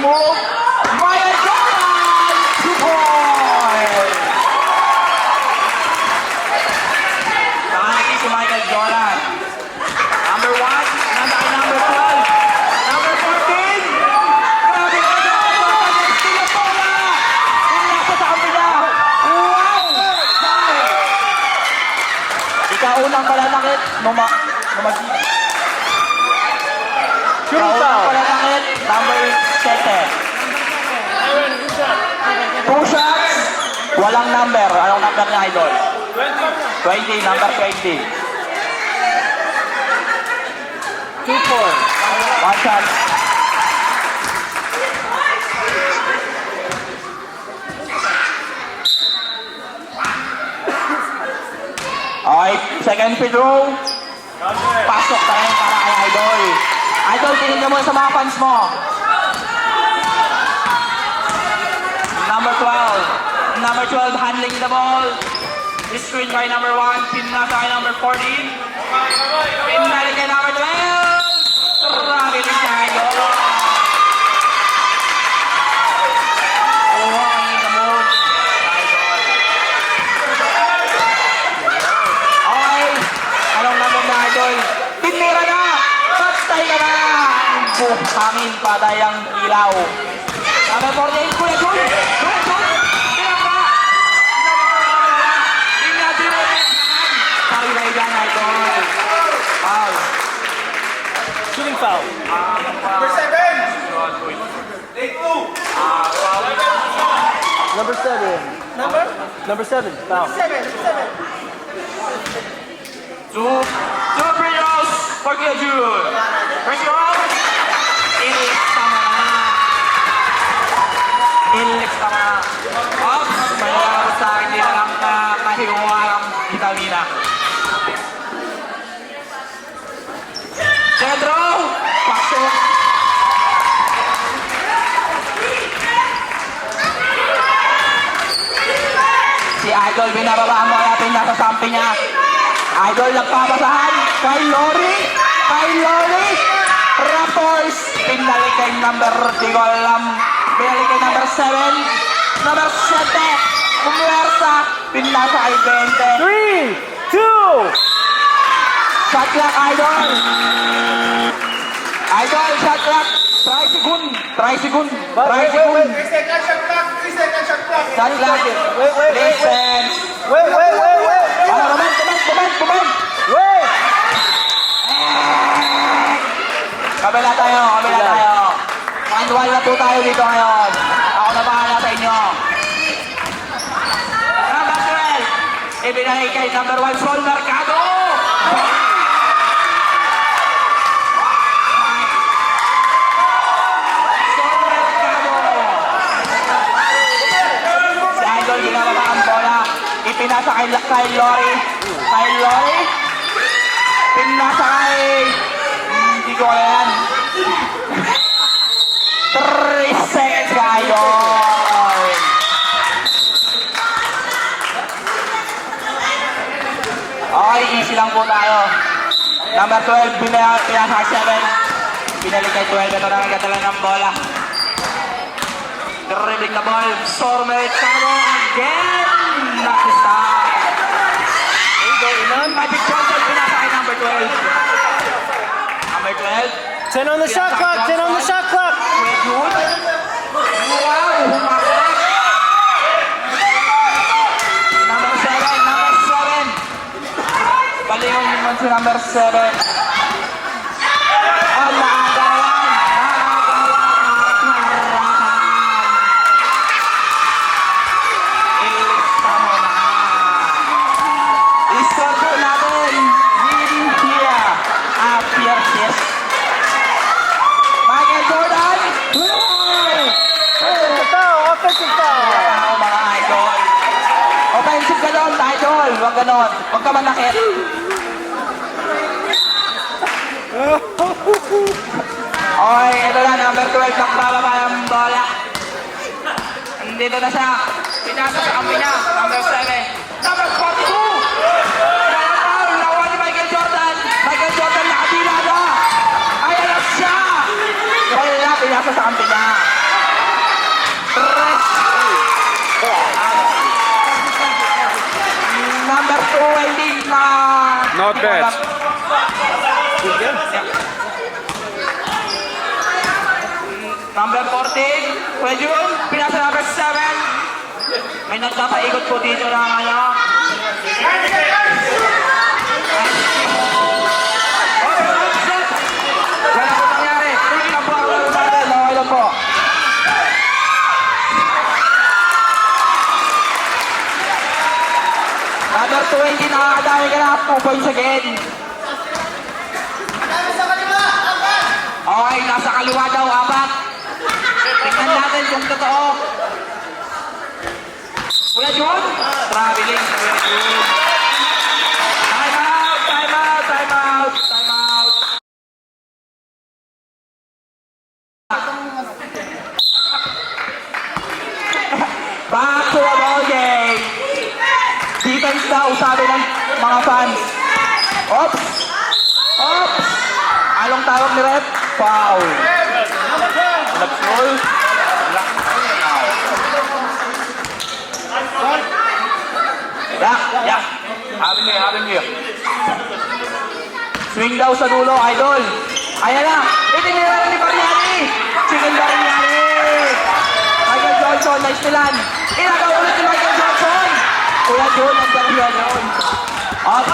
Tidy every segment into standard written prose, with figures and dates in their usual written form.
move. Michael Jordan, 2 points. Nakangiti si Michael Jordan. Number 1, nasa kay number 12. Number 14. Grabe ka Jordan. Steal ang bola. Nasa sa kabila. Wow. Ikaw unang palalakit. Shooting foul. Number 7. 2 shots. Walang number. Anong number niya, Idol? 20. Number 20. 2-4. 1 shot. Okay, second free throw. Pasok tayo para kay Idol. Idol, tingin ka muna sa mga fans mo. Number 12. Number 12 handling the ball. This screen by number 1. Pin na sa kay number 14. Pin balik kay number 12. Grabe rin siya, Idol. Walking in the mood. Okay. Anong number na, Idol? Tinira na! Patay ka na! Hangin, patay ang ilaw. Number 48, Kuya Jun! Kuya Jun! Tinira! Tingnan din rin! Sarilay dyan, Idol. Foul. Shooting foul. Number 7. Take 2. Number 7. Number 7. Foul. 7. Two free throws for Kuya Jun. First round. Ilik tama na. Ilik tama na. Ops! May laro sa akin din lang na kahiwangang vitamina. Centro! Pasok! Si Idol, binababaan mo kaya nasa samping niya. Idol, nagpapasahan kay Lori. Raptors, pinalik kay number, di ko alam. Pinalik kay number 7. Number 7. Pumwersa. Pinasa kay 20. 3, 2. Shot clock, Idol. Idol, shot clock. Try second. 3 second shot clock. Shot clock. Wait. Listen. Wait. Ano naman? Kuman. Wait. Kabila tayo. Manual na po tayo dito ngayon. Ako na bahala sa inyo. Number 12. Ibinalik kay number 1, Sol Mercado. Sol Mercado. Si Idol, ginababa ang bola. Ipinasa kay Lori. Pinasa kay... Hindi ko yan. 3 seconds kayo. Okay, easy lang po tayo. Number 12, pinasa kay 7. Pinalik kay 12. Ito na nagdadala ng bola. Dribbling the ball. Sormel Cabo again. Nakistay. Magic Johnson, pinasa kay number 12. Number 12. 10 on the shot clock. 10 on the shot clock. Kuya Jun. Wow! Humakot. Number 7. Balingon naman si number 7. Ang nakagawan. Ilista mo na. Istorbo natin. Leading here. Pierces. Michael Jordan. Offensive foul. Wow, mga idol. Offensive ka doon, idol. Huwag ganon. Huwag ka manakit. Okay, ito na. Number 12. Nagbababa ang bola. Nandito na siya. Pinasa sa kampi niya. Number 7. Number 42. Nawa ni Michael Jordan. Michael Jordan nakabila na. Ayan na siya. Wala, pinasa sa kampi niya. Not bad. Number 14, Kuya Jun, pinasa number 7. May nagpapaikot po dito ng ano. Wala po nangyari. Hindi na po ako nagpapal. Okay lang po. Number 20, nakakadami ka na. 2 points again. Okay, nasa kaliwa daw, apat. Tingnan natin kung totoo. Kuya Jun, traveling. Kuya Jun. Time out, time out, time out, time out. Back to the ball game. Defense daw, sabi ng mga fans. Oops! Oops! Anong tawag ni Rep? Foul. Nag-foul. Yeah. Avenue. Swing daw sa dulo, idol. Ayan na. Itinira na ni Bariani. Chicken Bariani. Michael Johnson, nice nilan. Inagaw ulit ni Michael Johnson. Kuya Jun, ang Bariani yun. Up.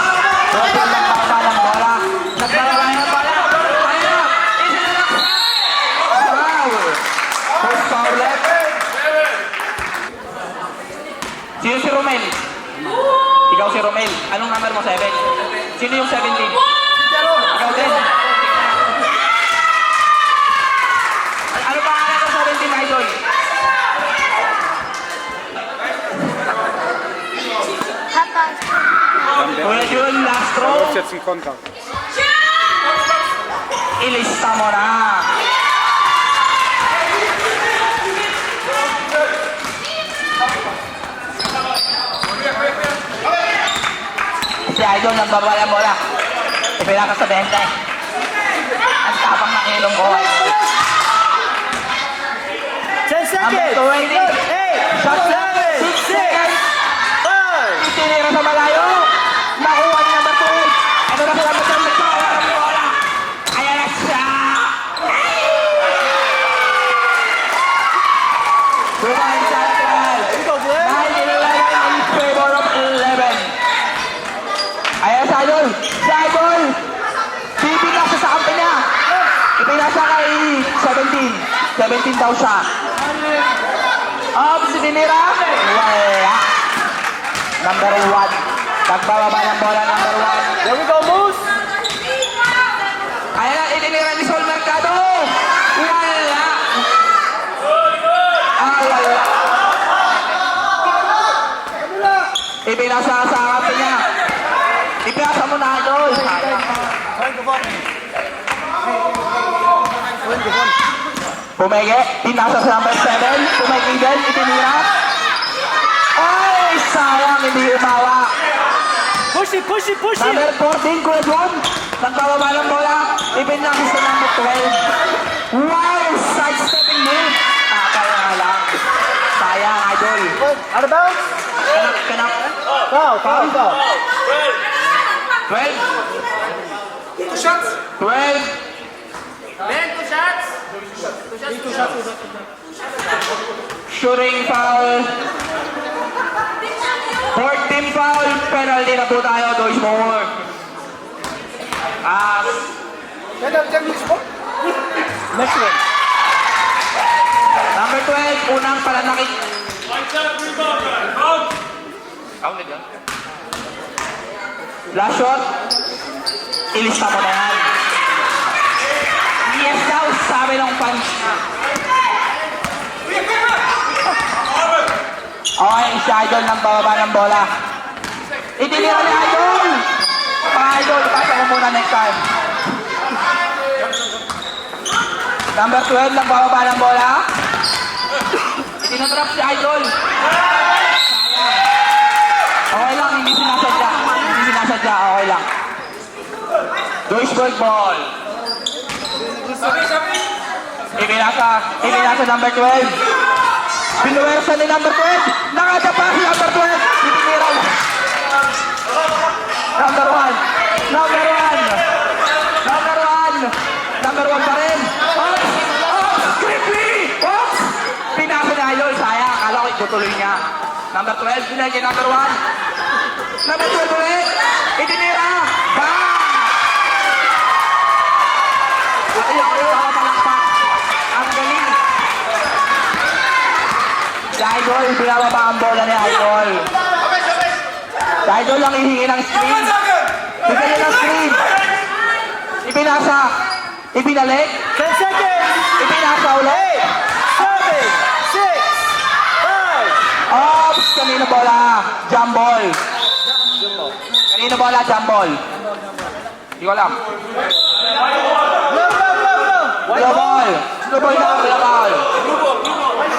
Robin lang baba ng bola. Nagbarabay ng bola. Ayan na. Itinira na. Foul. First foul left. Sino si Romel? Ikaw si Romel. Anong number mo? 7? Sino yung 17? Ikaw din. Ano pa nga ng 17, idol? Kuya Jun, last throw. Läuft jetzt ein Konter. Ilista mo na. Si Idol nagbabala bola. Ipila ka sa 20. Ang tapang ng ilong ko. 10 seconds. Number 20. 8, Shot 7, 6 6, seconds. 5. Itinira sa malayo. Nakuha ni number 2. Ito na sa number 2. Nagkawa ng bola. Ayan na siya. Bumahin sa lateral. Here we go, Glenn. 9-11 in favor of 11. Ayan sa Idol. Si Idol. Pipinasa sa kampi niya. Ipinasa kay 17. 17 daw siya. Si Dinira. Wala. Number 1. Nagbababa ng bola, number 1. There we go, Moose. Ayan na, itinira ni Sol Mercado. Wala. Wala. Ipinasa sa kampi niya. Ipinasa mo na, Idol. Pumege, pinasa sa number 7. Pumege din, itinira. Ay, sayang, hindi umawa. Push it, push it, push it. Number 14, Kuya Jun. Nagbababa ng bola. Ipinasa sa number 12. Wow, side-stepping move. Kaya nga lang. Sayang, Idol. Out of bounds. Kanap. Foul, foul, foul. 12. 12. Shooting foul. 14 foul. Penalty na po tayo. Dois more. Next one. Number 12. Unang palanakit. Last shot. Ilista mo na yan. Yes daw, sabi ng punch na. Okay, si Idol nang bababa ng bola. Itinira ni Idol! Idol, pasa ko muna next time. Number 12 nang bababa ng bola. Itinatrap si Idol. Sayang. Okay lang, hindi sinasadya. Hindi sinasadya, okay lang. Duisburg ball. Ipinasa number 12. Pinuwersa ni number 12. Nakadapa si number 12. Itinira. Number 1. Number 1. Number 1. Number 1 pa rin. Oops! Oops! Creepy! Oops! Pinasa ni Idol. Sayang. Akala ko itutuloy niya. Number 12. Pinay kay number 1. Number 12 ulit. Itinira. Bang! Ayaw ko yung palakpak. Ang galing. Si Idol, binababa ang bola ni Idol. Si Idol lang hihingi ng screen. Bigyan ng screen. Ipinasa. Ipinalik. 10 seconds. Ipinasa ulit. 7, 6, 5. Ops! Kanino bola? Jump ball. Kanino bola? Jump ball. Hindi ko alam. Go, go, go, go. Blue ball. Blue ball na. Blue ball.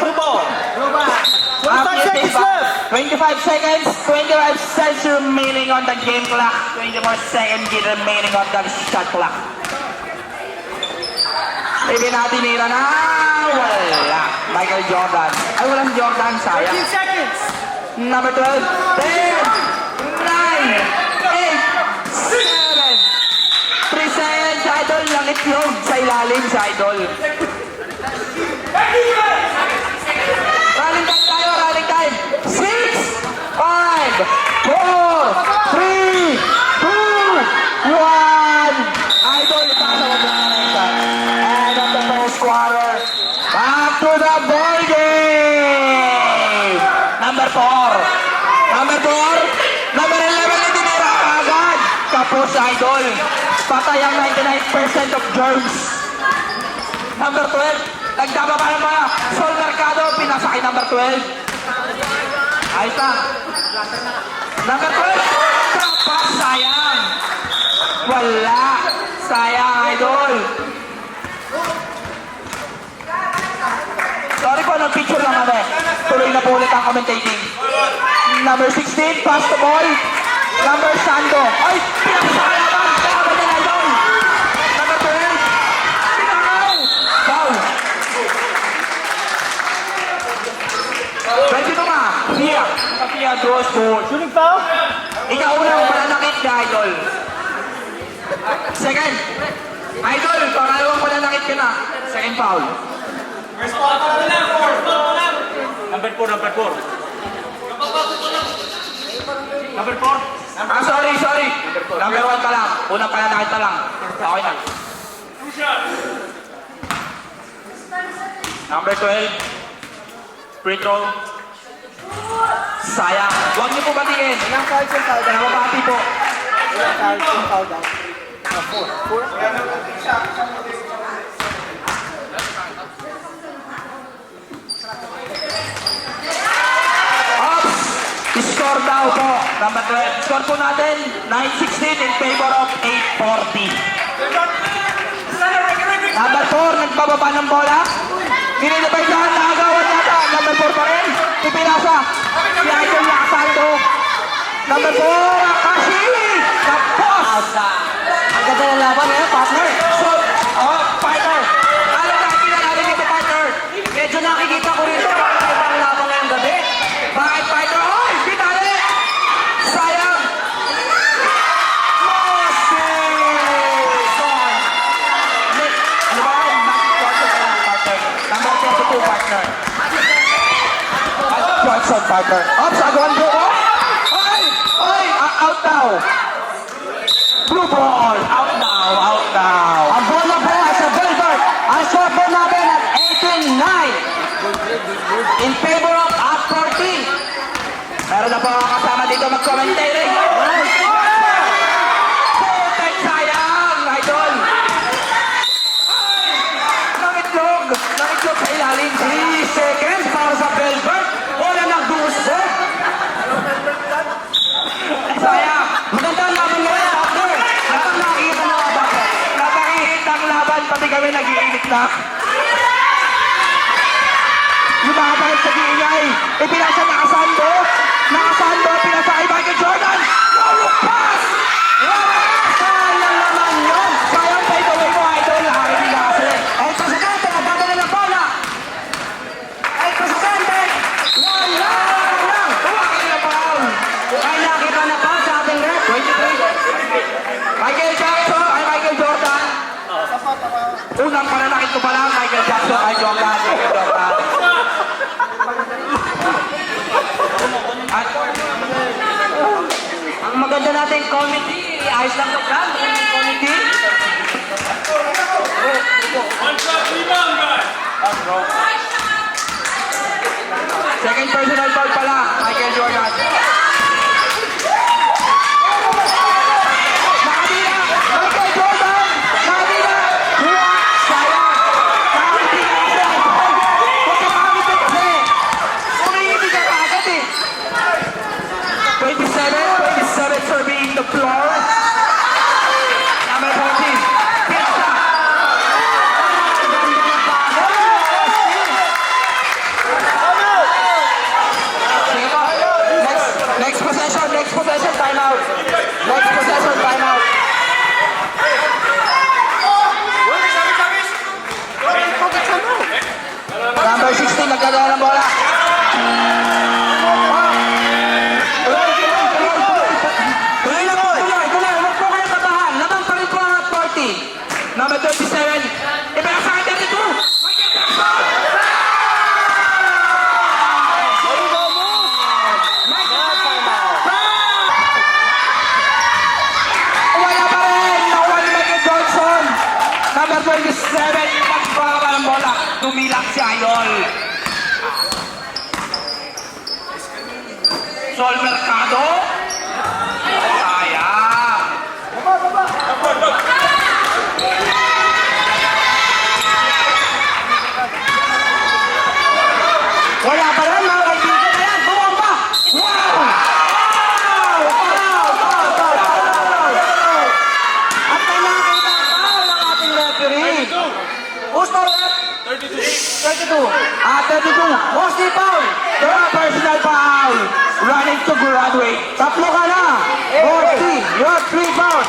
Blue ball. 25 seconds left. 25 seconds. 25 seconds remaining on the game clock. 24 seconds remaining on the shot clock. Ibinatinira na. Wala. Michael Jordan. Ay, wala si Jordan. Sayang. 15 seconds. Number 12. 10. 9. 8. 7. 3 seconds. Idol. Lang itlog sa ilalim sa Idol. Running time tayo. Running time. 6. 5. 4. 3. 2. 1. Idol. Ipasa ko na end of the first quarter. Back to the ball game. Number 4. Number 4. Number 11 itinira agad. Tapos Idol. Patay ang 99% of germs. Number 12. Nagdaba pa ng mga Sol Mercado. Pinasa kay number 12. Ayos na. Number 12. Tapas. Sayang. Wala. Sayang, Idol. Sorry po, nag-picture lang kami. Tuloy na po ulit ang commentating. Number 16, pass the ball. Number Sando. Ay, pinakasalaman. Kaya ni Idol. Number 12. Pinakaw. Foul. 22 ka. Pia. Pia draws ball. Shooting foul. Ikaw unang pananakit ni Idol. Second. Idol, pangalawang pananakit ka na. Second foul. Number 4, number 4. Number 4. Sorry. Number 1 pa lang. Unang pananakit pa lang. Okay na. Number 12. Free throw. Sayang. Huwag niyo po batiin. Ilang fouls yung foul down? Nababati po. Ilang fouls yung foul down? 4. Ops! Score daw po. Number 12. Score po natin. 9-16 in favor of 8-40. Number 4. Nagbababa ng bola. Dinidibay-sahan. Nakagawan nata. Number 4 pa rin. Ipinasa. Si Idol Nakasando. Number 4. Akashi. Tapos. Ang ganda ng laban eh, partner. So, partner. Alam natin na natin dito, partner. Medyo nakikita ko rin ito. Ang laban ngayong gabi. Bakit, partner? Oy! Pitali! Sayang! Ano ba? Number 22, partner. Johnson, partner. Ops, agawan po. Oy! Oy! Out now. Blue ball. Out now. Ang bola po ay sa Belfort. Ang score po natin at 18-9. In favor of up 14. Meron na po ako kasama dito mag-commentary. Putek, sayang, Idol. Nangitlog sa ilalim. 3 seconds para sa Belfort. Wala nang gusto. Sayang. Maganda ang laban ngayon, partner. Napang nakikita na laban. Napakihit ang laban, pati kami nag-iinit na. Lumabalik sa giingay. Ipinasa Nakasando. Pinasa kay Michael Jordan. No look pass. Sayang naman yun. Sayang pa ito mo, Idol. Nakakita kasi. Ito sa kante, nagdadala ng bola. Ito sa kante. Wala lang. Tumakin na foul. Ay nakita na pa sa ating ref. 23. Unang pananakit ko pa lang, Michael Jackson, ay Jordan. At Ang maganda natin committee, ayos lang yung plan, yung committee. second personal foul pala, Michael Jordan. Nakabila! Michael Jordan! Nakabila! Sayang! Nakabila kasi! Huwag ka makakita kasi! Umiibig ka kaagad eh! 27 surveying the floor. Number 14. Pista! Sige po. Next possession, timeout. Next possession, timeout. Number 16, nagdadala ng bola. Tuloy lang po, tuloy. Huwag po kayo kabahan. Laban pa rin po ang 40. Number 37. Ibaya sa akin 32. Michael Jackson! Wala pa rin! Nakuha ni Michael Johnson! Number 27, nagpapaba ng bola. Tumilang si Ayol. Sol Mercado. Sayang. Wala pa rin mga kaibigan. Ayan, bumomba! Wow! At may nakakita ang foul ng ating referee. Who's the ref? 32. 32. Mostly foul. Third personal foul. Running to graduate. Tatlo ka na. Mostly. You have 3 fouls.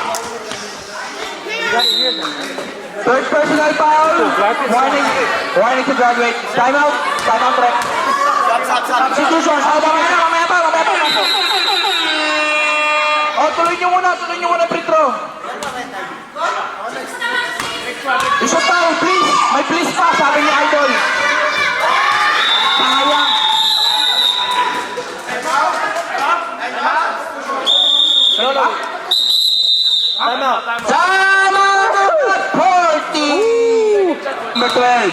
Third personal foul. Warning to graduate. Timeout. Timeout, ref. Substitution. Mamaya pa. Tuloy nyo muna, free throw. Isa foul, please. May please pa, sabi ni Idol. Sayang. Sama 40. Number 12.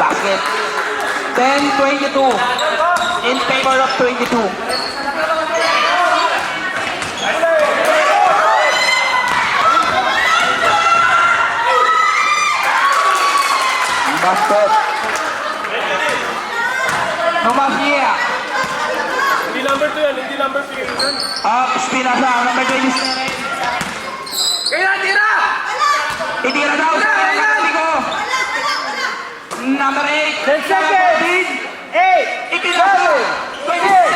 Basket. 10-22. In favor of 22. Basket. Numasia. Hindi number 2 yan, hindi number 3 yan. Spinasa, number 27. Kaya tira! Itira daw sa katabi ko. Number 8. 10 seconds! 8! Itira daw. 27.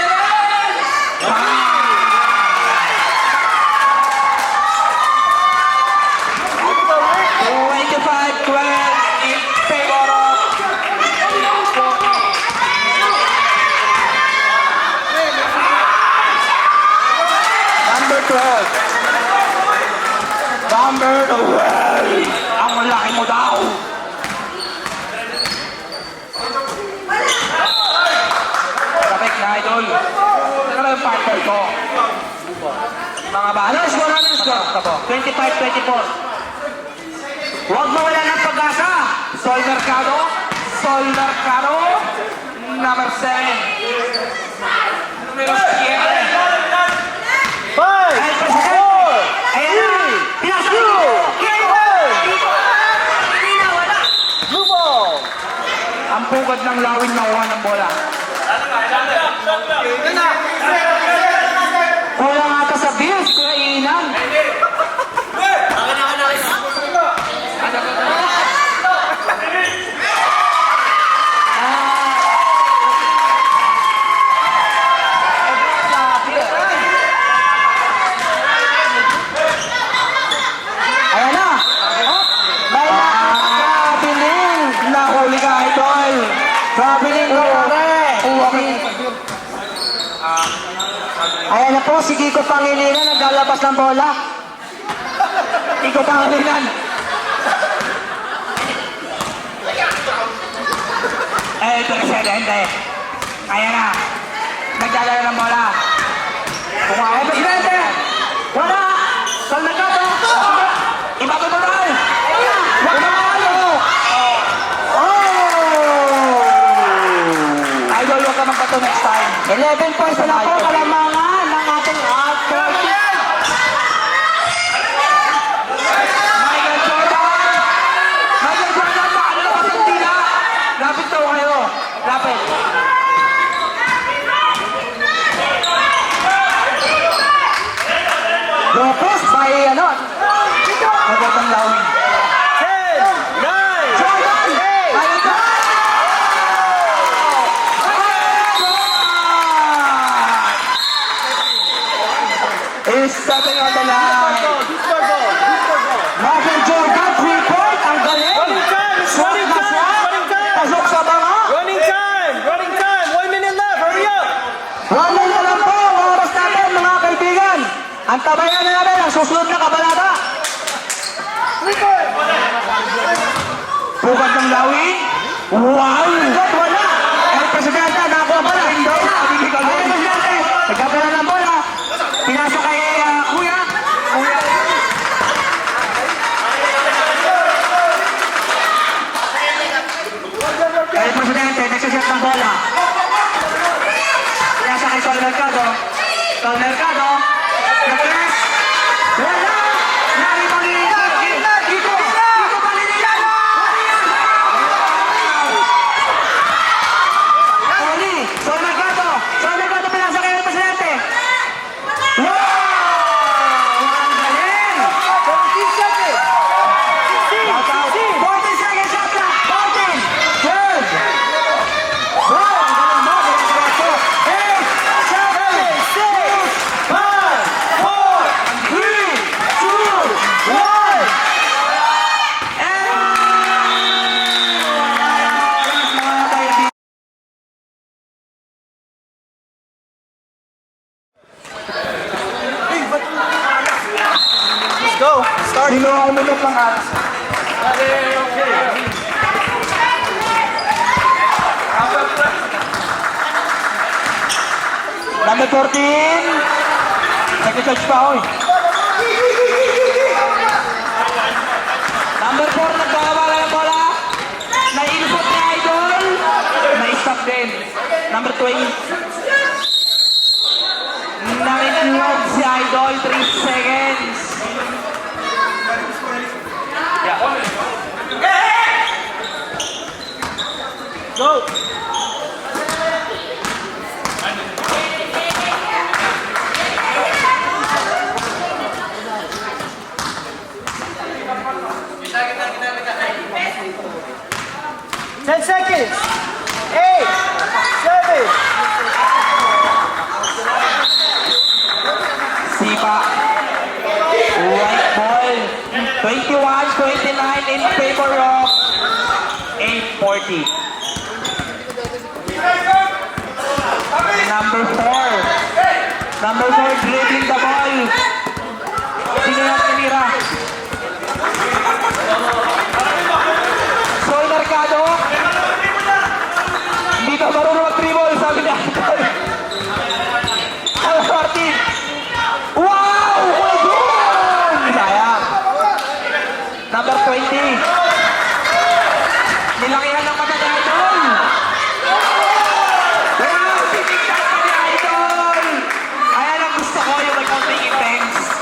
Number 12. Ang laki mo daw. Kapit na, Idol. Ano ba yung partner ko? Mga bata. Ano score? 25-24. Huwag mawala ng pag-asa. Sol Mercado. Number 7. Numero 7. 5! Ayan na! Pinasa ko! Blue ball! Ang pugad ng lawin na uwan ng bola. Wala nga ka sa Bills, Kuya Inan. Ayan na! May nakabiling! Nahuli ka, Idol! Traveling ka pa rin! si Kiko Pangilinan naglalabas ng bola. Kiko Pangilinan. Ito presidente. Kaya na. Nagdadala ng bola. Kung ako, Presidente! Wala! Salnagado! Ibago mo daw! Wala! Oh! Idol, huwag ka magbato next time. 11 points na po kalamangan ng ating outdoor team. Michael Jordan! Michael Jordan, nakalabas ang tila! Lapit daw kayo. Lapit. Lopez by ano? Magandang lawin. 10, 9, Jordan! Ayun! Is stepping on the line. who's for goal? Who's for goal? Michael Jordan, 3-point. Ang galing! Running time! It's Swak running na time! swak. Running time! Pasok sa banga. Running time! Running time! 1 minute left! Hurry up! Running na lang po ang oras natin, mga kaibigan. Ang tabayan na namin ang susunod na kabalata. Bukat ng lawin. Wow! Good, wala! El Presidente, nakuha ba na? Hindi na! Ayun, Presidente! Nagkapala ng bola. Pinasa kay Kuya. Kuya. El Presidente, nagsaset ng bola. Pinasa kay Sol Mercado. Sol Mercado. Nag-press. Wala! Nari Pangilinan! Kiko! Kiko Pangilinan! Oli! Sol Mercado! Sol Mercado pinasa kay El Presidente! Wow! Ang galing! 14 seconds! 14 seconds shot clock! 14! 12! Wow! Ang galing mo! Diretso! 8! 7! 6! 5! 4! 3! 2! 1! Mga kaibigan. Let's go! Start! Limang minut lang alas. Number 14! Nag-charge pa ako eh. Number 4, nagkakabala ng bola. Nailusot ni Idol. Na-stop din. Number 20. Nakiklog si Idol, 3 seconds. Yeah. Go! Ten seconds! 8, 7, Sipa. White ball. 21-29 in favor of 840. Number 4. Number 4 dribbling the ball. Sino yung tinira? Sol Mercado. Hindi ka marunong mag-dribble, sabi ni Idol. Al Martin. Wow! Well done! Sayang. Number 20. Nilakihan ng mata ni Idol. Wow! Tinignan pa ni Idol. Ayan ang gusto ko, yung may counting effects.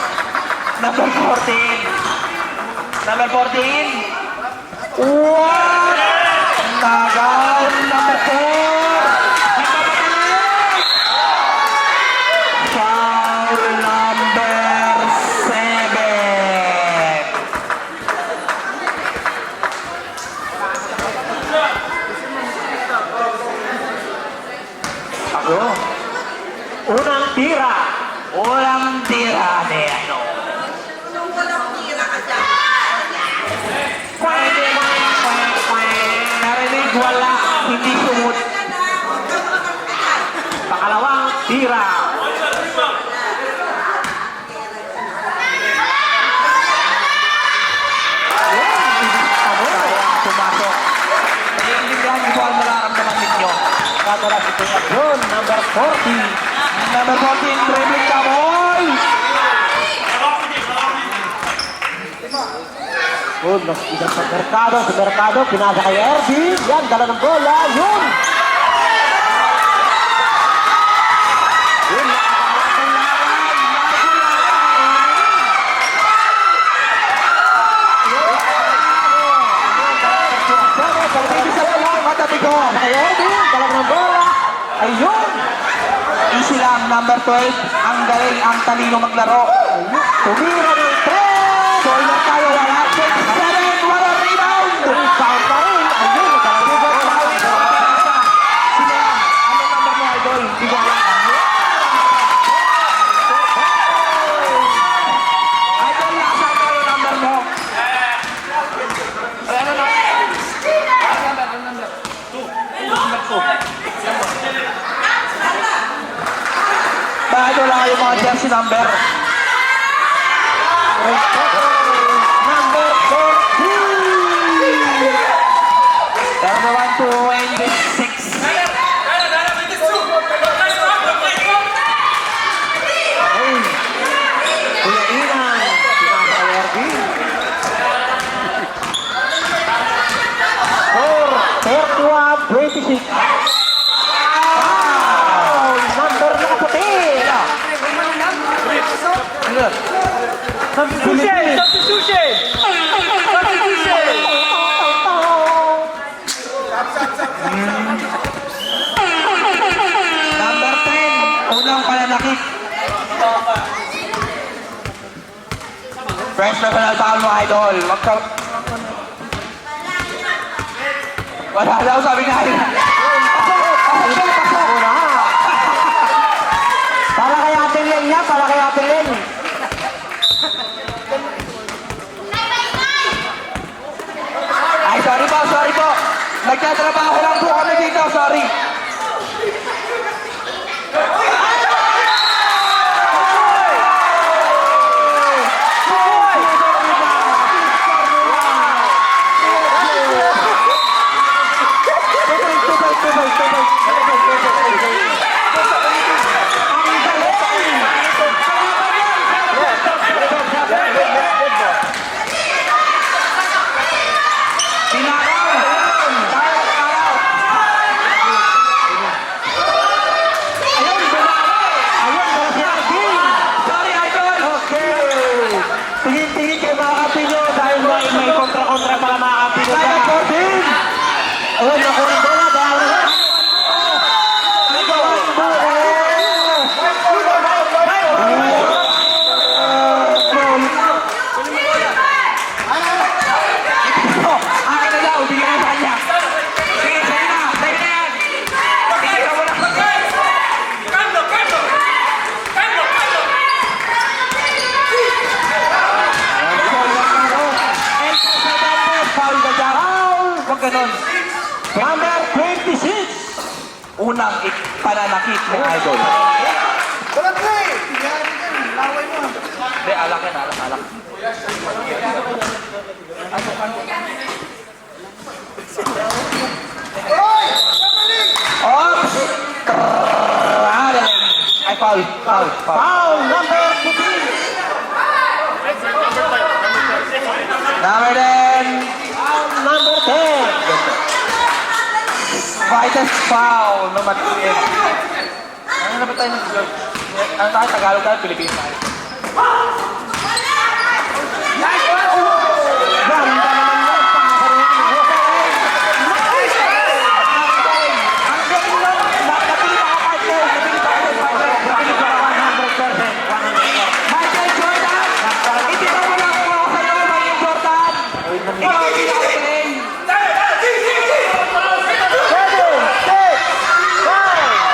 Number 14. Number 14. What? Tagal. Number 4. Nagpapatalik. Foul number 7. Ako. Unang tira. Unang tira ni ano. Narinig wala, hindi sumut. Yun, number 40. Number 14, dribbling ka, boy! Yun, mas isang sa Mercado, pinasa kay Ervin. Yan, dala ng bola, yun! Yun, nakakabang laban. Pag-ibig sa bola, matabi ko. Kay Ervin, dala ng bola. Ayun! Easy lang, number 12. Ang galing, ang talino maglaro. Tumira ng 3! Corner tayo, wala. 27, wala rebound! Foul pa rin. Ayun, nakalagay ba? Sino yan? Ano number mo, idol? Hindi ko alam. Idol, nasa ko yung number mo. Ay, ano na? Ano number? 2. Number 2. Bakit wala kayong mga jersey number? Number 14! Number 1 to 26. Ayun. Kuya Inan, pinasa kay Ervin. 31-26. Foul! Number nakaputi! Substitution! Substitution! Substitution! Number 10, unang pananakit. Fresh personal foul mo, idol. Wag ka... Wala daw, sabi nga yun. Para kay Ate Len niya, para kay Ate Len. Ay, sorry po, sorry po. Nagtatrabaho lang po kami dito, sorry. Sorry, idol. Tingin-tingin kayo mga kapilo dahil may kontra-kontra para mga kapilo. Number 14. Ayun, nakuha ng bola dahil Akin na daw, bigyan mo sa kanya. Sige, sige na, sige na yan. Sige ka muna. Foul ka dyan. Huwag ganun. number 26. Unang pananakit ng idol. Hindi, alak yan, alak. Oops! Ay, foul. Foul number 15. Number 10. Foul number 10. Brightest foul no matindi. Ano na ba tayo nag-vlog? Ano tayo? Tagalog tayo? Pilipino tayo? Ganda naman yan. Ang galing lang! Napili pa ako partner! Napili pa ako partner! Napili pa ako 100%! Michael Jordan! Hindi na wala ko ako sa'yo, Michael Jordan! Ikaw ang pinakagaling! 7, 6, 5, 4!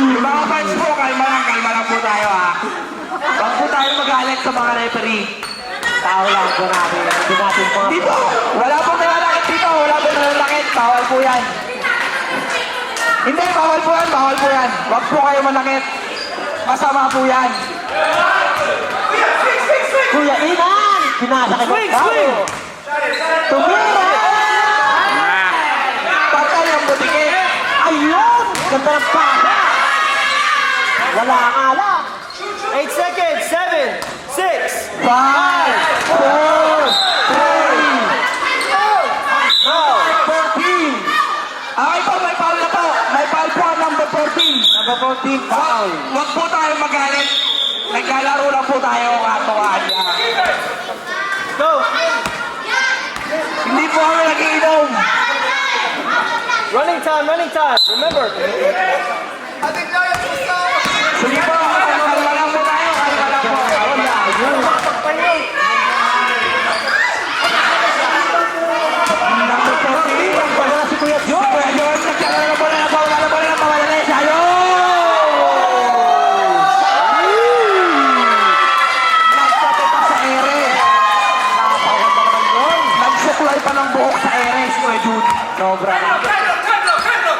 Yung mga fans po natin, kalma lang po tayo ha. Huwag po tayo magalit sa mga referee. Tao lang po natin. Hindi natin po. Dito! Wala po nanlalakit dito! Wala po nanlalakit! Bawal po yan! Hindi! Bawal po yan! Bawal po yan! Huwag po kayo manakit! Masama po yan! Kuya Inan. Pinasa kay Swing, Mercado. swing! Tumira! Patay ang butike. Ayun! Ganda ng pasa. Wala ang ala. 8 seconds. 7, 6. 5, 4, 3, 14. Okay po, may foul na po. May foul po ang number 14. Number 14, foul. Huwag po tayo magalit. Naglalaro lang po tayo katuwaan niya. Go! Hindi po kami nag-iinom. Running time, running time. Remember. Sige po, kalma lang po tayo. Kalma lang po. Number 14. Wala na si Kuya Joe. Kuya John, naglalaro na po na po. Wala po na po. Wala na siya. Nagsabi pa sa ere. Napakaganda naman yun. Nagsuklay pa ng buhok sa ere si Kuya John. Sobra.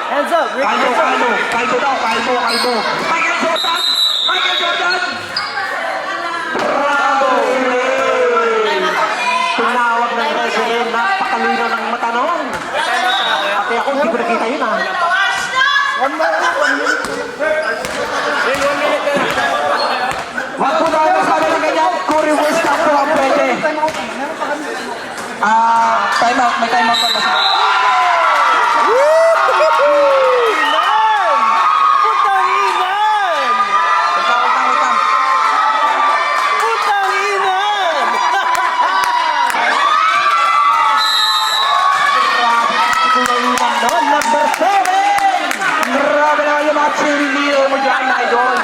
Hands up. Rick. Kalbo, kalbo. Kalbo daw, kalbo, kalbo. Michael Jordan! Michael Jordan! Bravo! Tinawag ng referee, napakalino ng mata noon. Pati ako, hindi ko nakita yun ah. Wag po tayo masabi ng ganyan. Curry West lang po ang pwede. Time out. May time out pa ba? Putang inan! Wait lang. Putang inan! Kuya Iwan noon, number 7. Grabe naman yung mga cheerleader mo dyan, idol.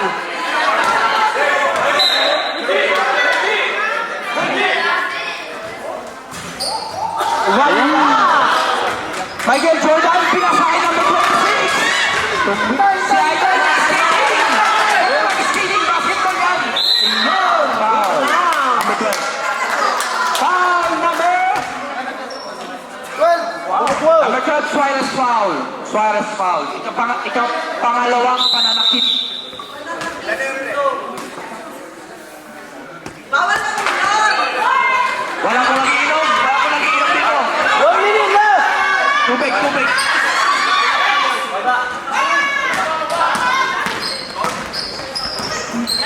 Wala. Michael Jordan, pinasakay number 26. Si Idol na skating. Skating basketball yan. Foul. Number 12. Foul number. Number 12, Suarez foul. Suarez foul. Ikaw pangalawang pananakit. Walang inom. Walang inom dito. 1 minute left! Tubig, tubig.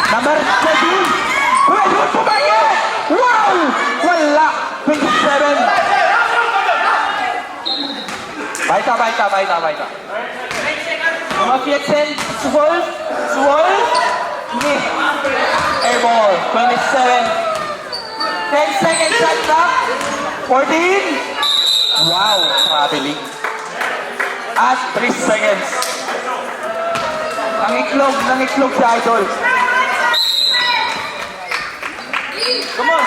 Number 14. Kuya Jun, pumayag! Wow! Wala. 27. Baita. Mafia-10. Swolf. Ni. Airball. 27. 10 seconds shot clock. 14. Wow, traveling. At 3 seconds. Nangiklog si Idol. Come on!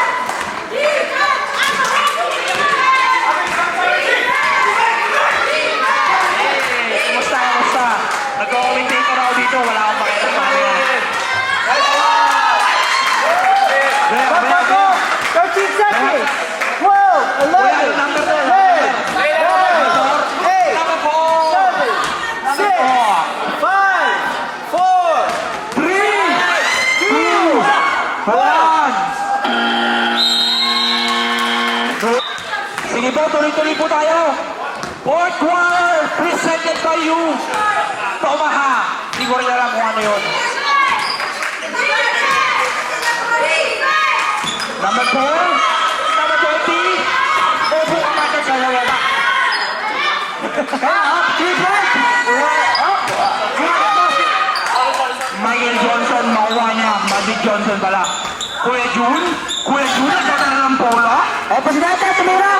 Kumusta? Nag-commentator ako dito, wala akong pakialam sa kanila. Go! 13 seconds! 12, 11, Number 10, 8, Number 4. 7, 6, 5, 4, 3, 2, 1. Sige po, tuloy-tuloy po tayo. Fourth quarter, presented by you. Tomaha. Hindi ko rin alam kung ano yun. Number 4, number 20. Opo ka mata sa lawala. Michael Johnson, makuha niya. Magic Johnson pala. Kuya Jun, nagkakaroon ng bola. Eh, Presidente, tumira.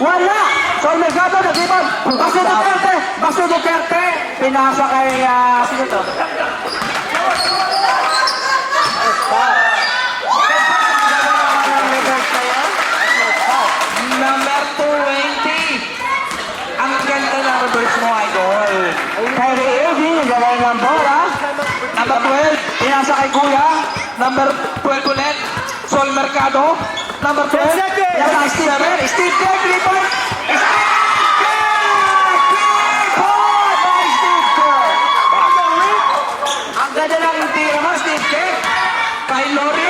Wala. Sol Mercado, nag-ibon. Baso Duterte. Pinasa kay, sino to? Number 20. Ang ganda ng reverse mo, idol. Kyrie Irving, nagawin ng bola. Number 12, pinasa kay Kuya. Number 12 ulit, Sol Mercado. Number 12, 10 seconds. Yan ang Steve Kerr. Steve Kerr, 3 points. Ang ganda ng tira mo, Steve Kerr. Kay Lori.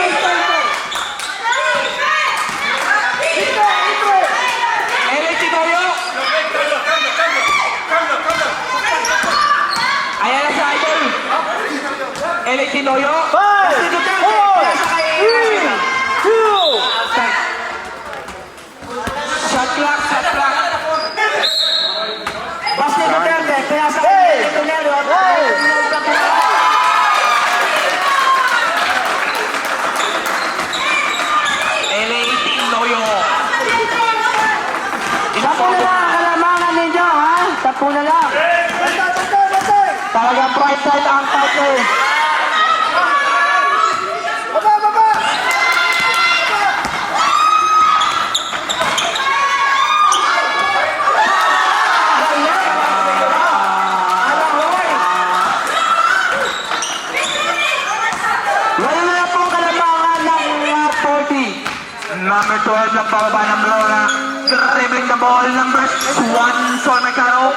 18, Noyo. 5, 4, 3, 2, Shot clock, shot clock. Basti Duterte, kaya sa LA 18, Noyo. Tapo na lang ang kalamangan ninyo, ha? Tapo na lang. Talagang bright side ang partner. Wala na po kalamangan ng 40. Number 12 lang pababa ng Lora. Dribbling the ball. Number 1, Son Mecano.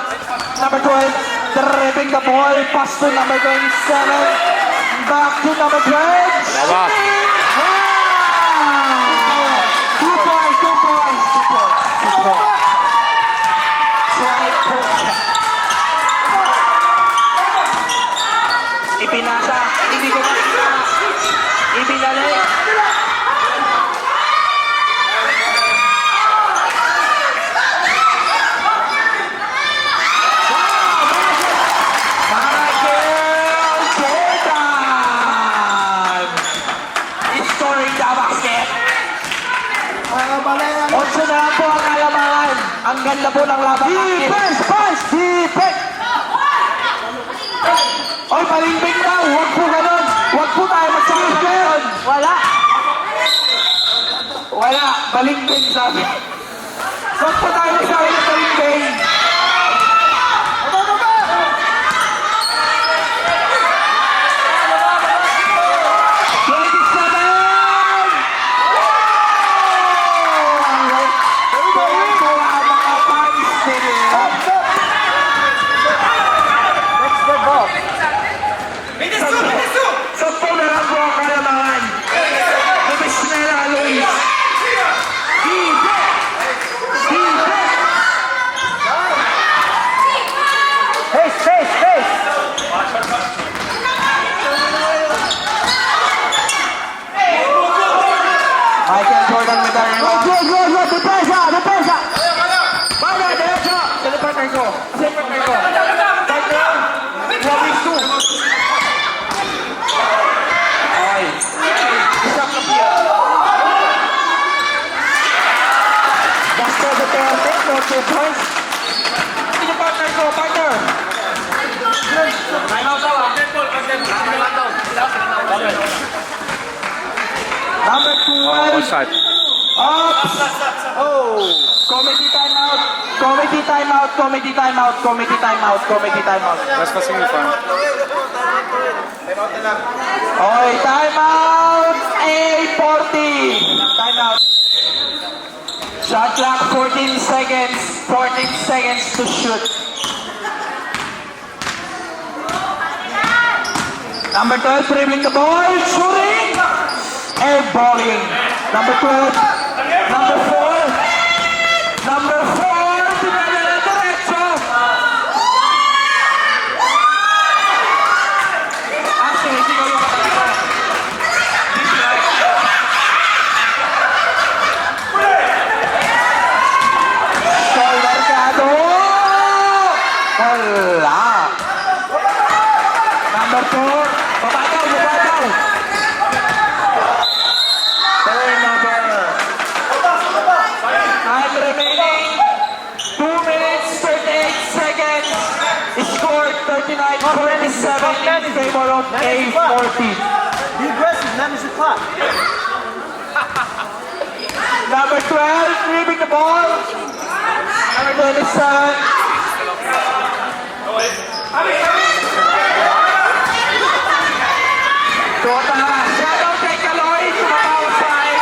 Number 12, dribbling the ball. Pass to number 27. Back to number 12. Baba. Wow! 2 points, 2 points, 2 points. 2 points. Ipinasa. Hindi ko makita. Ibinalik. Michael Jordan! Scoring the basket. 8 na lang po ang kalamangan. Ang ganda po ng laban. Defense, pass, defense. Oy, palimbing daw. Huwag po ganun. Huwag po tayo magsabi na ganun. Wala. Wala. Balimbing sabi. Huwag po tayo magsabi na balimbing. Michael Jordan with the rebound. Good. Depensa. Bala, diretso. Sa partner ko. Sa partner ko. Partner. 12-2. Okay. Isang kapya. Basta Duterte, no 2 points. Sa partner ko. Partner. Time out daw. Number 12. Offside. Oops. Committee timeout. Committee timeout. Committee timeout. Committee timeout. Committee timeout. That's for signifying. Okay, timeout. A40. Timeout. Shot clock 14 seconds. 14 seconds to shoot. Number 12 dribbling the ball. Shooting. Airballing. Number 12. Number 4. Number 4. Pinadala diretso. Actually, hindi ko yung katalito. Shoulder kado. Wala. Number 4. Babataw. Turnover. Time remaining 2 minutes 38 seconds. Score 39-27 in favor of A40. Be aggressive, manage the clock. Number 12 dribbling the ball. Number 27. Tota, shadow kay Kaloy, tumapaw side.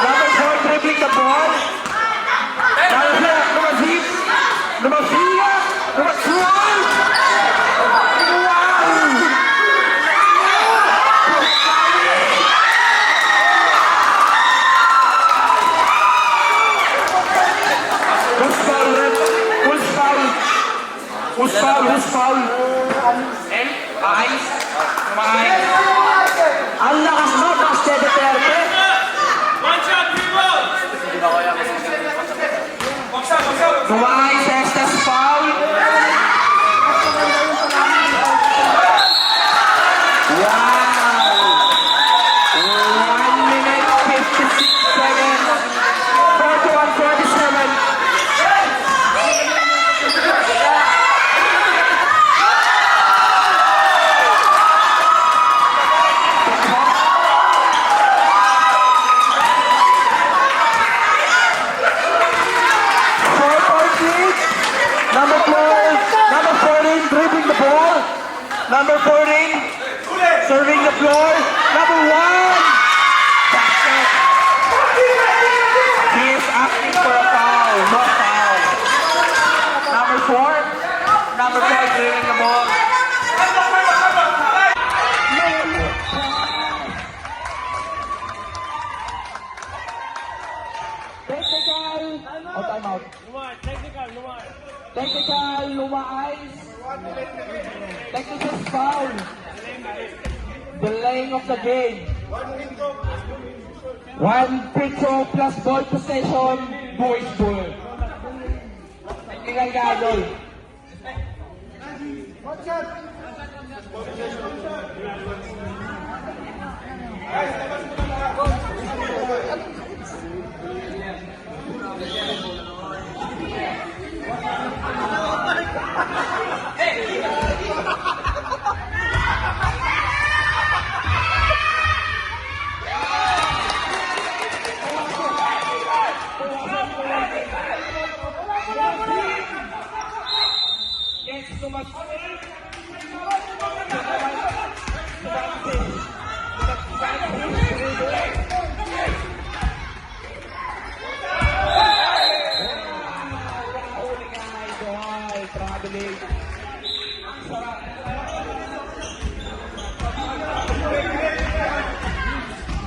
Number 4 dribbling the ball. Number 6. Number 4. Number 12. Wow! Who's foul? Who's foul? Ayos. Kumain. Ang lakas mo, Max de Duterte. One shot, 3 balls! Kumain. Estes foul. Wow! 1 minute 56 seconds. 41-47. Number 12, number 14, dribbling the ball. Number 14, serving the floor. Number 1, basket. He is asking for a foul. No foul. Number 4. Number 4 dribbling the ball. Technical. Oh, time out. Lumar, technical, Lumar. Technical, Lumaayos. Technical foul. Delaying of the game. 1 free throw plus ball possession. Boys ball. Technical gadol.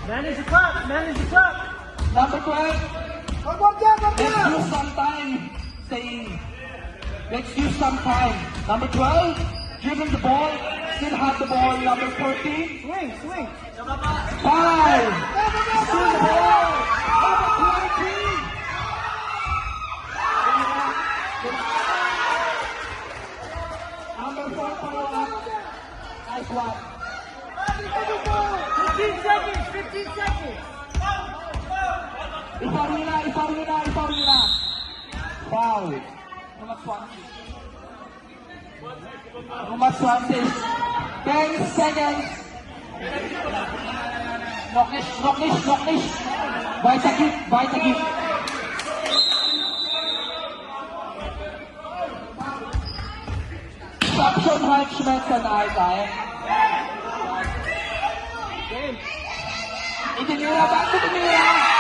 Manage the clock, manage the clock. Number 12. Let's use some time. Saying, let's use some time. Number 12, dribbling the ball, still have the ball. Number 14, Swing. 5, still the ball. Number 20. Number 4, follow up. Nice one. 15 seconds, 15 seconds. Ipaw nila. Foul. Number 20. 10 seconds. Noknish. Weiter geht. Subshot Halbschmerzen, Alter. Itinira, back to Itinira.